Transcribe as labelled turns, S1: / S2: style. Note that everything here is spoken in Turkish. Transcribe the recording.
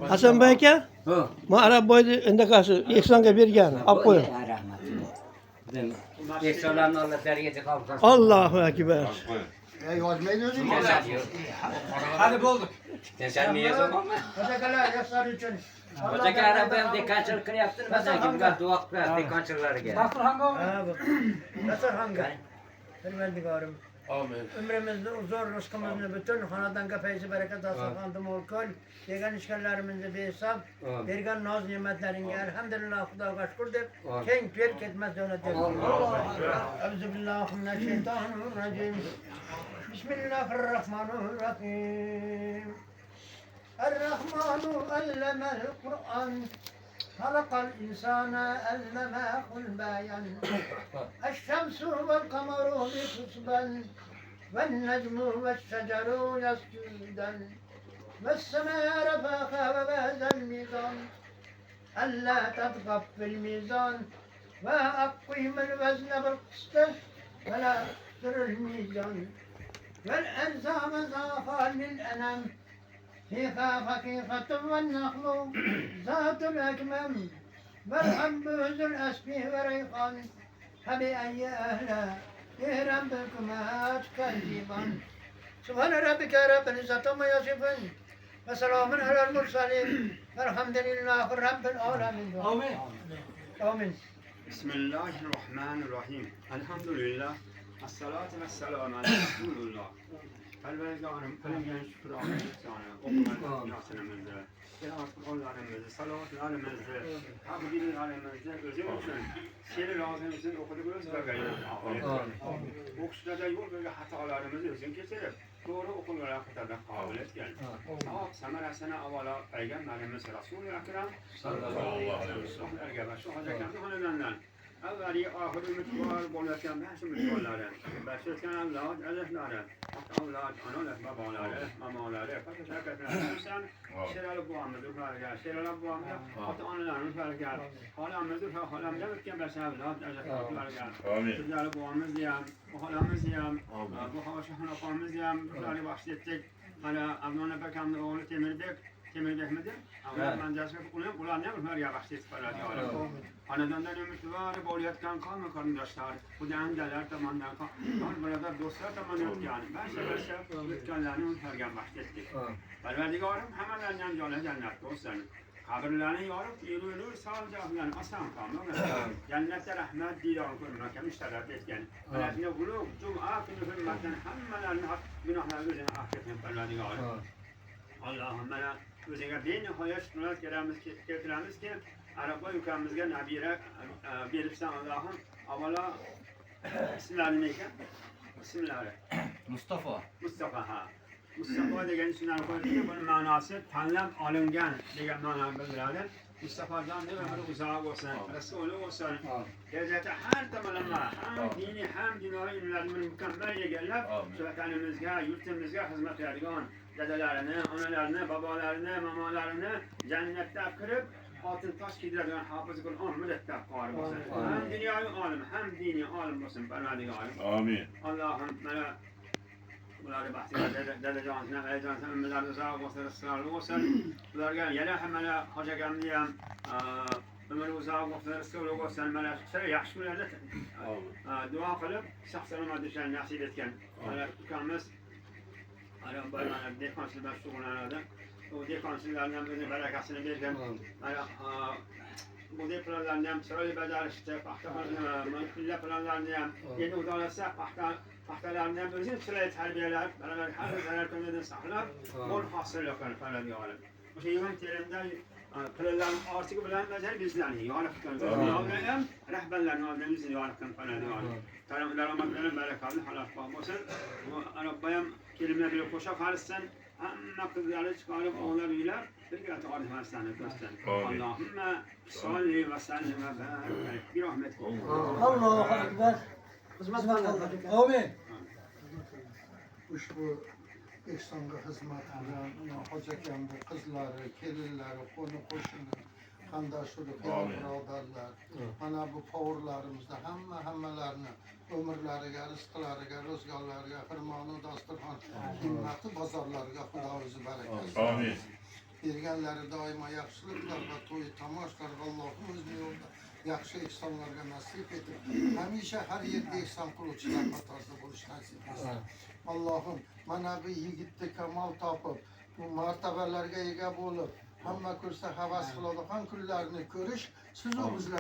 S1: Hasan Bey ki? Ma Arap boydu ende karşı Eksan'a bir gel. Apkoy. Allahu Ekber.
S2: Hadi bulduk.
S3: Sen niye zaman mı? Hoca kara ben dekançılık yaptın mı? Ben kim kadar dua kılar dekançılıkları gel.
S2: Nasıl hangi?
S4: Nasıl hangi? Perverdigarım.
S2: Amin.
S4: Ömrümüzde uzun, rızkımızda bütün hanadan feyzi bereket asaflandım ol kol. Yegan işgallerimizi bir hesap. Vergen naz nimetlerin gel. Elhamdülillah Xudoga şükür deb. Keng per ketmez devlet deb. Euzubillahimineşşeytanirracim. Bismillahirrahmanirrahim. Er-Rahmanu allemel Kur'an. خلق الإنسان علمه البيان الشمس والقمر بحسبان والنجم والشجر يسجدان والسماء رفعها ووضع الميزان ألا تطغوا في الميزان وأقيم الوزن بالقسط ولا تخسر الميزان والأرزاق مضافا للأنام فيها فقيقة والنخل ذات الأكمام والحب ذو الأسف وريقان فبأي آلاء ربكما تكذبان سبحان ربك رب العزة عما يصفون وسلام على المرسلين والحمد لله رب العالمين
S2: Amin.
S4: آمين
S5: بسم الله الرحمن الرحيم الحمد لله الصلاة والسلام على رسول الله Perverdigarım, ölen şükür Allah'a sana, okumanın yasinimizde, Cenab-ı Kur'anlarımızı, salatlarımızı, takdirlerimizi özümüzün, seni lazımızın okuduğumuz ve gayret Bu kuşlarda yol böyle hatalarımızı özün geçirip, doğru okullara kadar kabiliyet gel. Sahab, semeresine avala Peygamberimiz Resul-i Ekrem, sallallahu aleyhi ve sellem, şu hacakemde hanımlarından, evveli ahir ümit var, bolyatken ben şu mütkolları, beşirken evlad, elefleri, avlad, analar, babaları, mamaları, fakat herkesine sen şeralı buğamızı fargar, şeralı buğamızı, hatta analarını fargar, halamızı halam demekken beş evlad, elefleri fargar, şeralı buğamız diyem, bu halamız diyem, bu havaşahın apamız diyem, bunları bahsettik, hala Avnana Bekam'da oğlu Temirbek midir? Ama mancası ulan ne var ya bahsettik falan diyorlar. Anadandan ümit var, boliyattan kalma kardeşler. Bu dengeler tamandan kalma. Burada dostlar tamandan yani. Ben severse lütfenlerini unutmayan bahsettik. Perverdigarım hemen yanına cennet dostlarım. Kabirlerini yarıp yürüyünür sağlayacak yani aslan kalma. Cennette rahmet dilan kurmak müşterek etken. Velakine uluk cum'a günü hürmetten hemmelerini günahlar gözüne affetmek perverdigarım. Allah'ım bana özüne bir nihayet şunlar getiremiz ki Araplar ülkemizde nabire belirsen Allah'ım avala isimleri neyken? İsimleri
S2: Mustafa.
S5: Mustafa ha. Mustafa degen isimler koyduğunda bunun manası tanlam alıngan degen manası bildirir. Mustafa'dan ne böyle uzağa olsun, Resulü olsun. Gelecekte her zamanlar hem dini hem dünyavi ilimlerinin mükemmel yegenler vatanımızga, yurtumuzga hizmet ediyorlar. Dedelerini, analarını, babalarını, mamalarını cennette kırıp altın taş giydiren hafız Kur'an mürettep kârı olsun. Hem dünyayı alim, hem dini alim olsun. Perverdigarım.
S6: Amin.
S5: Allah'ım bana bunları bahsediyor. Dede cansına, Bey cansına, ümmeler rıza olsun, ısrarlı olsun. Bunlar gel, yine hemen hoca gemliyem. Ömer uzağa olsun, ısrarlı olsun. Bana şöyle yaşlılarda dua kılıp, şahslarıma düşen nasip etken. Ülkemiz Arap bayramı defansı ben şuğunlardan. O defanslardan birinin berekasını verdim. Bu defanslardan şöyle becerişte mantıklı planlardan yeni udalasa pahtalardan özün şöyle terbiyeler beraber her zarar konuda sahlar bol hasıl yapan falan diyorlar. Bu şey yöntemlerinden planların artık bilen becer bizden yarıktan. Yavrum rehberlerin aldığımız yarıktan falan diyorlar. Taraflarımızdan berekatlı halat olmasın. Bu Arap'ayım kelime bir koşa karışsın. Ama kızları çıkarıp onlarıyla bir kere tarih hastanı göster. Allahümme salli ve sellim ve barik bir rahmet.
S4: Allahu Ekber
S2: Amin.
S7: Ushbu Ekstanga xizmatini, hocakan bu qizlari, kelinlari, qo'ni qo'shni,
S6: Kandaşlık, birodarlar. Mana bu povurlarımızda hammalarını ömürleriga, rızklarıga, rızgallarıga, hırmanı, dasturxon, himmati bozorlarga Xudo o'zi baraka bersin.
S7: Amin.
S6: Berganlari doimo yaxshiliklar va to'y tomoshlar Allohim o'zini yo'lida yaxshi ehsonlarga nasib etib, hamisha har yerda ehson qiluvchilar qatorida bo'lish nasib etsin. Allohim mana bu yigitni kamol topib, bu martabalarga ega bo'lib, hamma ko'rsa havas qiladigan kunlarni ko'rish siz bizlar